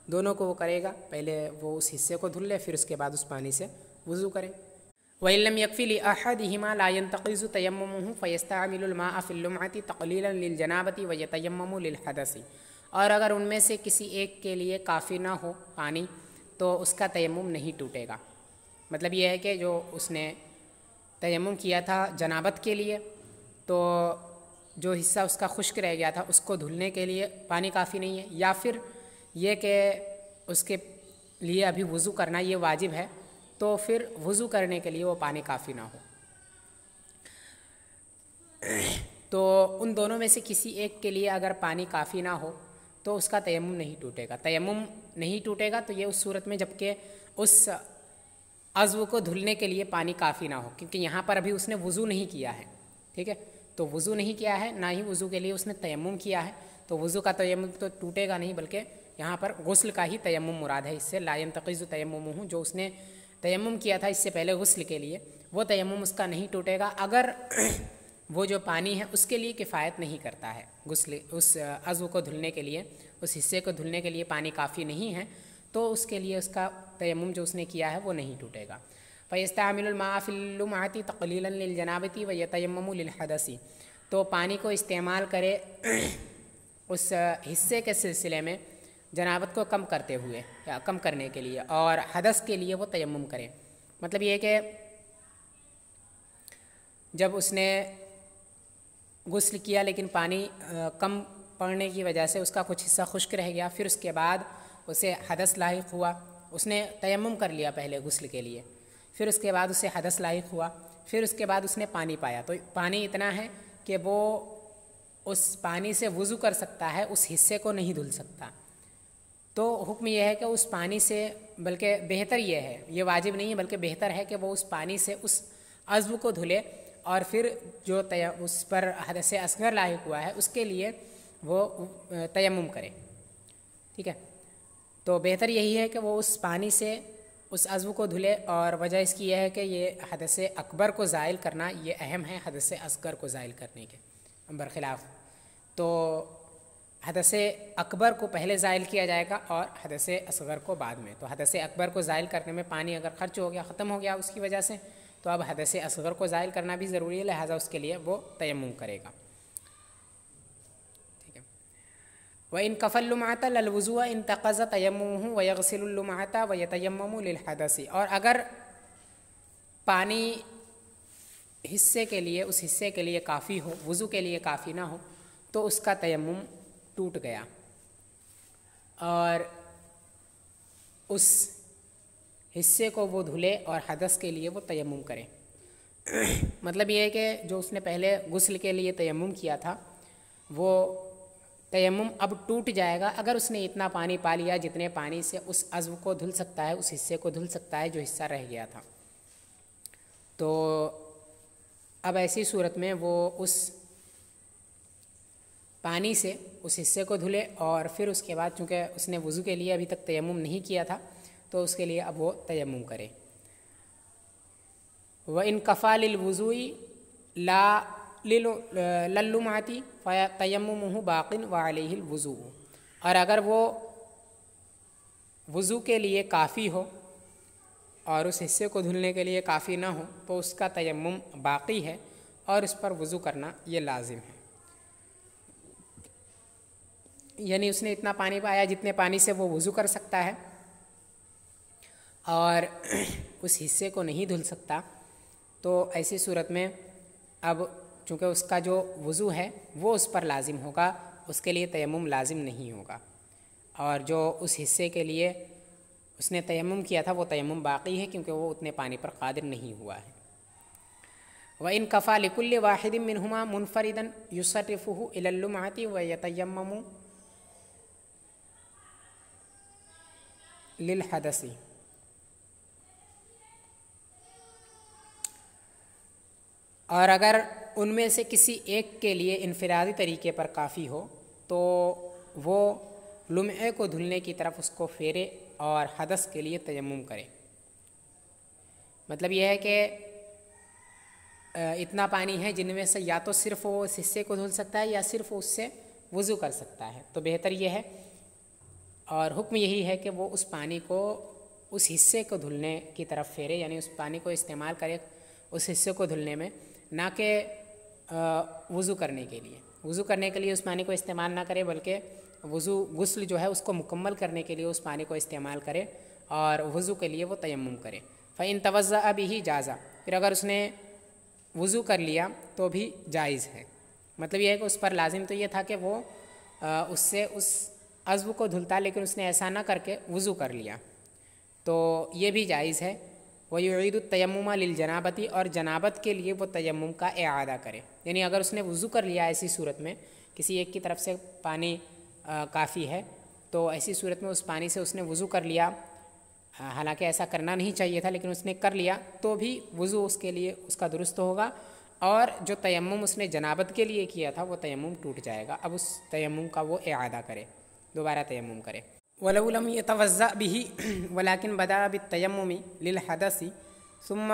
دونوں کو وہ کرے گا، پہلے وہ اس حصے کو دھل لے پھر اس کے بعد اس پانی سے وضو کرے۔ وَإِن لَّمْ يَكْفِ لِأَحَدِهِمَا لَا يَنْتَقِضُ تَيَمُّمُهُ فَيَسْتَعْمِلُ الْمَاءَ فِي اللُّمْعَةِ تَقْلِيلًا لِلْجَنَابَةِ وَيَتَيَمَّمُ لِلْحَدَثِ، اور اگر ان میں سے کسی ایک کے لیے کافی نہ ہو پانی تو اس کا تیمم نہیں ٹوٹے گا، مطلب یہ ہے کہ جو اس نے تیمم کیا تھا جنابت کے لیے تو جو حصہ اس کا خشک رہ گیا تھا اس کو دھلنے کے لیے پانی کافی نہیں ہے، یا پھر یہ کہ اس کے لیے ابھی وضو کرنا یہ واجب ہے، تو پھر وضو کرنے کے لیے وہ پانی کافی نہ ہو، تو ان دونوں میں سے کسی ایک کے لیے اگر پانی کافی نہ ہو تو اس کا تیمم نہیں ٹوٹے گا۔ تیمم نہیں ٹوٹے گا تو یہ اس صورت میں جب کہ اس عضو کو دھلنے کے لیے پانی کافی نہ ہو، کیونکہ یہاں پر ابھی اس نے وضو نہیں کیا ہے، ٹھیک ہے، تو وضو نہیں کیا ہے، نہ ہی وضو کے لیے اس نے تیمم کیا ہے، تو وضو کا تیمم تو ٹوٹے گا نہیں، بلکہ یہاں پر غسل کا ہی تیمم مراد ہے۔ اس سے لا ينتقض تیممہ، جو اس نے تیمم کیا تھا اس سے پہلے غسل کے لیے، وہ تیمم اس کا نہیں ٹوٹے گا اگر وہ جو پانی ہے اس کے لیے کفایت نہیں کرتا ہے، غسل اس عضو کو دھلنے کے لیے، اس حصے کو دھلنے کے لیے پانی کافی نہیں ہے، تو اس کے لیے اس کا تیمم جو اس نے کیا ہے وہ نہیں ٹوٹے گا۔ فَيَسْتَعْمِلُ الْمَاءَ فِي اللُّمْعَةِ تَقْلِيلًا لِلْجَنَابَةِ وَيَتَيَمَّمُ لِلْحَدَثِ، تو پانی کو استعمال کرے اس حصے کے سلسلے میں جنابت کو کم کرتے ہوئے یا کم کرنے کے لیے، اور حدث کے لیے وہ تیمم کرے۔ مطلب یہ کہ جب اس نے غسل کیا لیکن پانی کم پڑنے کی وجہ سے اس کا کچھ حصہ خشک رہ گیا، پھر اس کے بعد اسے حدث لاحق ہوا، اس نے تیمم کر لیا پہلے غسل کے لیے، پھر اس کے بعد اسے حدث لاحق ہوا، پھر اس کے بعد اس نے پانی پایا، تو پانی اتنا ہے کہ وہ اس پانی سے وضو کر سکتا ہے، اس حصے کو نہیں دھل سکتا، تو حکم یہ ہے کہ اس پانی سے، بلکہ بہتر یہ ہے، یہ واجب نہیں ہے بلکہ بہتر ہے کہ وہ اس پانی سے اس عضو کو دھلے، اور پھر جو اس پر حدث اصغر لاحق ہوا ہے اس کے لیے وہ تیمم کرے، ٹھیک ہے، تو بہتر یہی ہے کہ وہ اس پانی سے اس عضو کو دھلے، اور وجہ اس کی یہ ہے کہ یہ حدث اکبر کو زائل کرنا یہ اہم ہے حدث اصغر کو زائل کرنے کے برخلاف، تو حدث اکبر کو پہلے زائل کیا جائے گا اور حدث اصغر کو بعد میں، تو حدث اکبر کو زائل کرنے میں پانی اگر خرچ ہو گیا، ختم ہو گیا اس کی وجہ سے، تو اب حدث اصغر کو زائل کرنا بھی ضروری ہے، لہٰذا اس کے لیے وہ تیمم کرے گا، ٹھیک ہے۔ وَإِن كَفَى اللُّمْعَةَ لَلْوُضُوءَ انتقض تَيَمُّمُهُ وَيَغْسِلُ اللُّمْعَةَ وَيَتَيَمَّمُ لِلْحَدَثِ، اور اگر پانی حصے کے لیے، اس حصے کے لیے کافی ہو، وضو کے لیے کافی نہ ہو، تو اس کا تیمم ٹوٹ گیا، اور اس حصے کو وہ دھلے اور حدث کے لیے وہ تیمم کرے۔ مطلب یہ ہے کہ جو اس نے پہلے غسل کے لیے تیمم کیا تھا وہ تیمم اب ٹوٹ جائے گا اگر اس نے اتنا پانی پا لیا جتنے پانی سے اس عضو کو دھل سکتا ہے، اس حصے کو دھل سکتا ہے جو حصہ رہ گیا تھا، تو اب ایسی صورت میں وہ اس پانی سے اس حصے کو دھلے، اور پھر اس کے بعد چونکہ اس نے وضو کے لیے ابھی تک تیمم نہیں کیا تھا تو اس کے لیے اب وہ تیمم کرے۔ وَإِن كَفَى لِلْوُضُوءِ لَا لِلْلُمْعَةِ فَتَيَمُّمُهُ بَاقٍ وَعَلَيْهِ الْوُضُوءُ، اور اگر وہ وضو کے لیے کافی ہو اور اس حصے کو دھلنے کے لیے کافی نہ ہو تو اس کا تیمم باقی ہے اور اس پر وضو کرنا یہ لازم ہے، یعنی اس نے اتنا پانی پایا جتنے پانی سے وہ وضو کر سکتا ہے اور اس حصے کو نہیں دھل سکتا، تو ایسی صورت میں اب چونکہ اس کا جو وضو ہے وہ اس پر لازم ہوگا، اس کے لیے تیمم لازم نہیں ہوگا، اور جو اس حصے کے لیے اس نے تیمم کیا تھا وہ تیمم باقی ہے کیونکہ وہ اتنے پانی پر قادر نہیں ہوا ہے۔ وَإِن كَفَى لِكُلِّ وَاحِدٍ مِّنْهُمَا مُنْفَرِدًا يُصَرِّفُهُ إِلَى اللُّمْعَةِ وَيَتَيَمَّمُ لِلْحَدَثِ، اور اگر ان میں سے کسی ایک کے لیے انفرادی طریقے پر کافی ہو تو وہ لمعے کو دھلنے کی طرف اس کو پھیرے اور حدث کے لیے تیمم کرے۔ مطلب یہ ہے کہ اتنا پانی ہے جن میں سے یا تو صرف وہ اس حصے کو دھل سکتا ہے یا صرف اس سے وضو کر سکتا ہے، تو بہتر یہ ہے اور حکم یہی ہے کہ وہ اس پانی کو اس حصے کو دھلنے کی طرف پھیرے، یعنی اس پانی کو استعمال کرے اس حصے کو دھلنے میں، نہ کہ وضو کرنے کے لیے۔ وضو کرنے کے لیے اس پانی کو استعمال نہ کرے بلکہ غسل جو ہے اس کو مکمل کرنے کے لیے اس پانی کو استعمال کرے اور وضو کے لیے وہ تیمم کرے۔ فَإِن تَوَضَّأَ بِهِ جَازَ، پھر اگر اس نے وضو کر لیا تو بھی جائز ہے۔ مطلب یہ ہے کہ اس پر لازم تو یہ تھا کہ وہ اس سے اس عضو کو دھلتا، لیکن اس نے ایسا نہ کر کے وضو کر لیا، تو یہ بھی جائز ہے۔ وَيُعِيدُ التَّيَمُّمَ لِلْجَنَابَةِ، اور جنابت کے لیے وہ تیمم کا اعادہ کرے، یعنی اگر اس نے وضو کر لیا ایسی صورت میں، کسی ایک کی طرف سے پانی کافی ہے، تو ایسی صورت میں اس پانی سے اس نے وضو کر لیا، حالانکہ ایسا کرنا نہیں چاہیے تھا لیکن اس نے کر لیا، تو بھی وضو اس کے لیے اس کا درست ہوگا، اور جو تیمم اس نے جنابت کے لیے کیا تھا وہ تیمم ٹوٹ جائے گا۔ اب اس تیمم کا وہ اعادہ کرے، دوبارہ تیمم کرے۔ وَلَوْ لَمْ يَتَوَضَّأْ بِهِ وَلَكِنْ بَدَأَ بِالتَّيَمُّمِ لِلْحَدَثِ ثُمَّ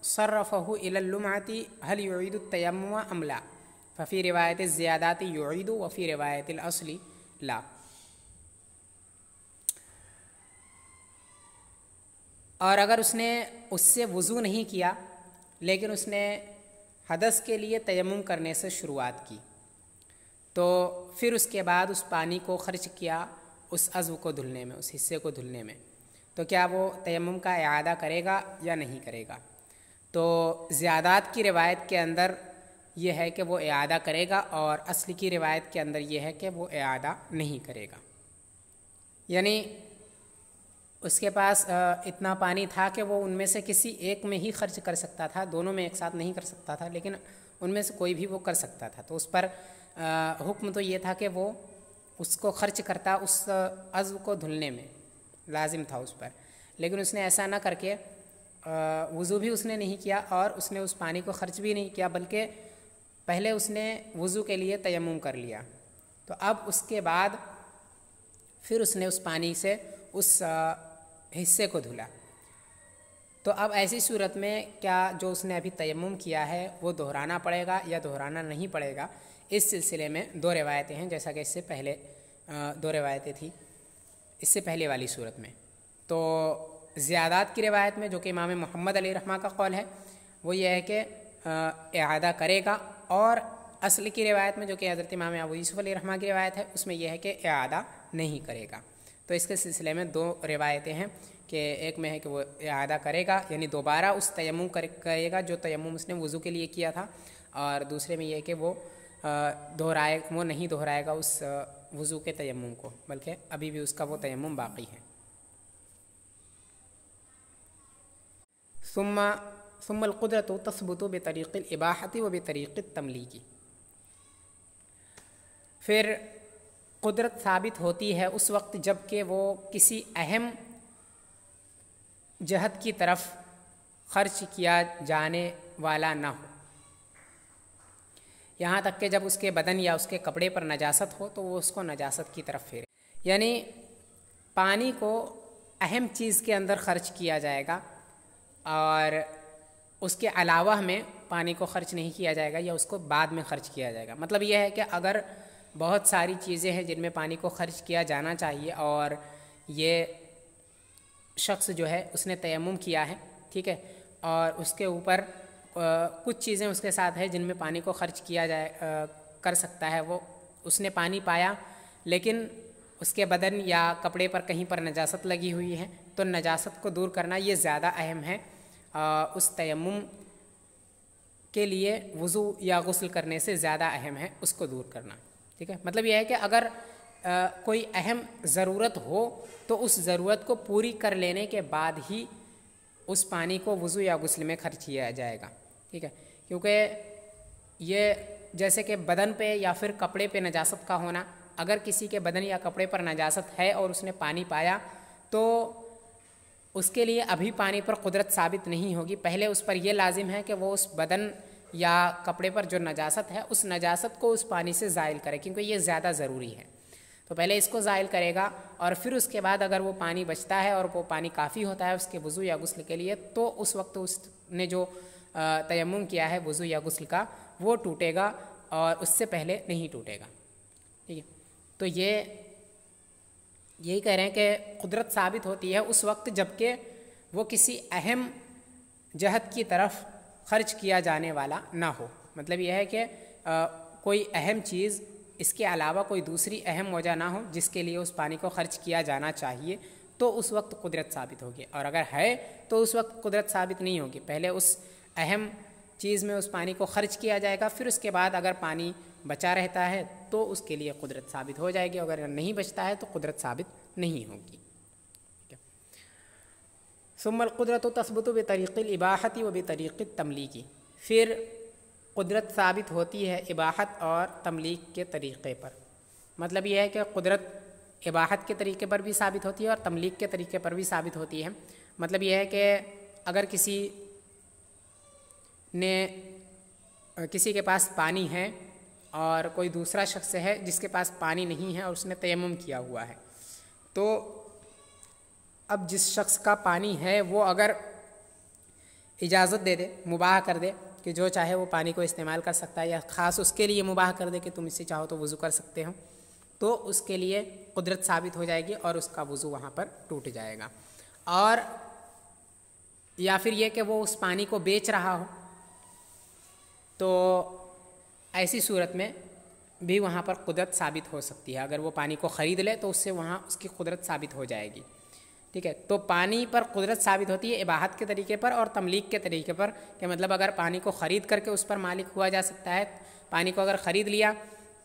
صَرَّفَهُ إِلَى اللُّمْعَةِ هَلْ يُعِيدُ التَّيَمُّمَ أَمْ لَا؟ فَفِي رِوَايَةِ الزِّيَادَاتِ يُعِيدُ وَفِي رِوَايَةِ الْأَصْلِ لَا۔ اور اگر اس نے اس سے وضو نہیں کیا لیکن اس نے حدث کے لیے تیمم کرنے سے شروعات کی، تو پھر اس کے بعد اس پانی کو خرچ کیا اس عضو کو دھلنے میں، اس حصے کو دھلنے میں، تو کیا وہ تیمم کا اعادہ کرے گا یا نہیں کرے گا؟ تو زیادات کی روایت کے اندر یہ ہے کہ وہ اعادہ کرے گا، اور اصل کی روایت کے اندر یہ ہے کہ وہ اعادہ نہیں کرے گا۔ یعنی اس کے پاس اتنا پانی تھا کہ وہ ان میں سے کسی ایک میں ہی خرچ کر سکتا تھا، دونوں میں ایک ساتھ نہیں کر سکتا تھا، لیکن ان میں سے کوئی بھی وہ کر سکتا تھا، تو اس پر حکم تو یہ تھا کہ وہ اس کو خرچ کرتا اس عضو کو دھلنے میں، لازم تھا اس پر، لیکن اس نے ایسا نہ کر کے وضو بھی اس نے نہیں کیا اور اس نے اس پانی کو خرچ بھی نہیں کیا، بلکہ پہلے اس نے وضو کے لیے تیمم کر لیا، تو اب اس کے بعد پھر اس نے اس پانی سے اس حصے کو دھلا، تو اب ایسی صورت میں کیا جو اس نے ابھی تیمم کیا ہے وہ دہرانا پڑے گا یا دہرانا نہیں پڑے گا؟ اس سلسلے میں دو روایتیں ہیں، جیسا کہ اس سے پہلے دو روایتیں تھیں اس سے پہلے والی صورت میں۔ تو زیادات کی روایت میں جو کہ امام محمد علیہ رحمہ کا قول ہے وہ یہ ہے کہ اعادہ کرے گا، اور اصل کی روایت میں جو کہ حضرت امام ابو یوسف علیہ رحمہ کی روایت ہے اس میں یہ ہے کہ اعادہ نہیں کرے گا۔ تو اس کے سلسلے میں دو روایتیں ہیں کہ ایک میں ہے کہ وہ اعادہ کرے گا، یعنی دوبارہ اس تیمم کرے گا جو تیمم اس نے وضو کے لیے کیا تھا، اور دوسرے میں یہ ہے کہ وہ وہ نہیں دہرائے گا اس وضو کے تیمم کو، بلکہ ابھی بھی اس کا وہ تیمم باقی ہے۔ ثم القدرۃ تثبت بطریق الاباحۃ و بطریق التملیک، پھر قدرت ثابت ہوتی ہے اس وقت جب کہ وہ کسی اہم جہت کی طرف خرچ کیا جانے والا نہ ہو، یہاں تک کہ جب اس کے بدن یا اس کے کپڑے پر نجاست ہو تو وہ اس کو نجاست کی طرف پھیرے، یعنی پانی کو اہم چیز کے اندر خرچ کیا جائے گا اور اس کے علاوہ میں پانی کو خرچ نہیں کیا جائے گا یا اس کو بعد میں خرچ کیا جائے گا۔ مطلب یہ ہے کہ اگر بہت ساری چیزیں ہیں جن میں پانی کو خرچ کیا جانا چاہیے اور یہ شخص جو ہے اس نے تیمم کیا ہے، ٹھیک ہے، اور اس کے اوپر کچھ چیزیں اس کے ساتھ ہیں جن میں پانی کو خرچ کیا کر سکتا ہے، وہ اس نے پانی پایا لیکن اس کے بدن یا کپڑے پر کہیں پر نجاست لگی ہوئی ہے، تو نجاست کو دور کرنا یہ زیادہ اہم ہے اس تیمم کے لیے، وضو یا غسل کرنے سے زیادہ اہم ہے اس کو دور کرنا، ٹھیک ہے۔ مطلب یہ ہے کہ اگر کوئی اہم ضرورت ہو تو اس ضرورت کو پوری کر لینے کے بعد ہی اس پانی کو وضو یا غسل میں خرچ کیا جائے گا، ٹھیک ہے، کیونکہ یہ جیسے کہ بدن پہ یا پھر کپڑے پہ نجاست کا ہونا، اگر کسی کے بدن یا کپڑے پر نجاست ہے اور اس نے پانی پایا تو اس کے لیے ابھی پانی پر قدرت ثابت نہیں ہوگی، پہلے اس پر یہ لازم ہے کہ وہ اس بدن یا کپڑے پر جو نجاست ہے اس نجاست کو اس پانی سے زائل کرے، کیونکہ یہ زیادہ ضروری ہے، تو پہلے اس کو زائل کرے گا اور پھر اس کے بعد اگر وہ پانی بچتا ہے اور وہ پانی کافی ہوتا ہے اس کے وضو یا غسل کے لیے، تو اس وقت اس نے جو تیمم کیا ہے وضو یا غسل کا وہ ٹوٹے گا اور اس سے پہلے نہیں ٹوٹے گا، ٹھیک ہے۔ تو یہی کہہ رہے ہیں کہ قدرت ثابت ہوتی ہے اس وقت جب کہ وہ کسی اہم جہت کی طرف خرچ کیا جانے والا نہ ہو، مطلب یہ ہے کہ کوئی اہم چیز اس کے علاوہ کوئی دوسری اہم وجہ نہ ہو جس کے لیے اس پانی کو خرچ کیا جانا چاہیے، تو اس وقت قدرت ثابت ہوگی، اور اگر ہے تو اس وقت قدرت ثابت نہیں ہوگی، پہلے اس اہم چیز میں اس پانی کو خرچ کیا جائے گا، پھر اس کے بعد اگر پانی بچا رہتا ہے تو اس کے لیے قدرت ثابت ہو جائے گی، اگر نہیں بچتا ہے تو قدرت ثابت نہیں ہوگی۔ ثم القدرت تثبت بطریق الاباحۃ و بطریق التملیک، پھر قدرت ثابت ہوتی ہے اباحت اور تملیک کے طریقے پر۔ مطلب یہ ہے کہ قدرت اباحت کے طریقے پر بھی ثابت ہوتی ہے اور تملیک کے طریقے پر بھی ثابت ہوتی ہے۔ مطلب یہ ہے کہ اگر کسی کے پاس پانی ہے اور کوئی دوسرا شخص ہے جس کے پاس پانی نہیں ہے اور اس نے تیمم کیا ہوا ہے، تو اب جس شخص کا پانی ہے وہ اگر اجازت دے دے، مباح کر دے کہ جو چاہے وہ پانی کو استعمال کر سکتا ہے، یا خاص اس کے لیے مباح کر دے کہ تم اس سے چاہو تو وضو کر سکتے ہو، تو اس کے لیے قدرت ثابت ہو جائے گی اور اس کا وضو وہاں پر ٹوٹ جائے گا۔ اور یا پھر یہ کہ وہ اس پانی کو بیچ رہا ہو، تو ایسی صورت میں بھی وہاں پر قدرت ثابت ہو سکتی ہے۔ اگر وہ پانی کو خرید لے تو اس سے وہاں اس کی قدرت ثابت ہو جائے گی، ٹھیک ہے۔ تو پانی پر قدرت ثابت ہوتی ہے اباحت کے طریقے پر اور تملیک کے طریقے پر، کہ مطلب اگر پانی کو خرید کر کے اس پر مالک ہوا جا سکتا ہے، پانی کو اگر خرید لیا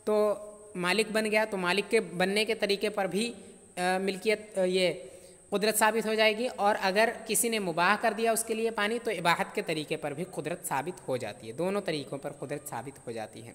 تو مالک بن گیا، تو مالک کے بننے کے طریقے پر بھی ملکیت یہ قدرت ثابت ہو جائے گی، اور اگر کسی نے مباح کر دیا اس کے لیے پانی تو اباحت کے طریقے پر بھی قدرت ثابت ہو جاتی ہے، دونوں طریقوں پر قدرت ثابت ہو جاتی ہے۔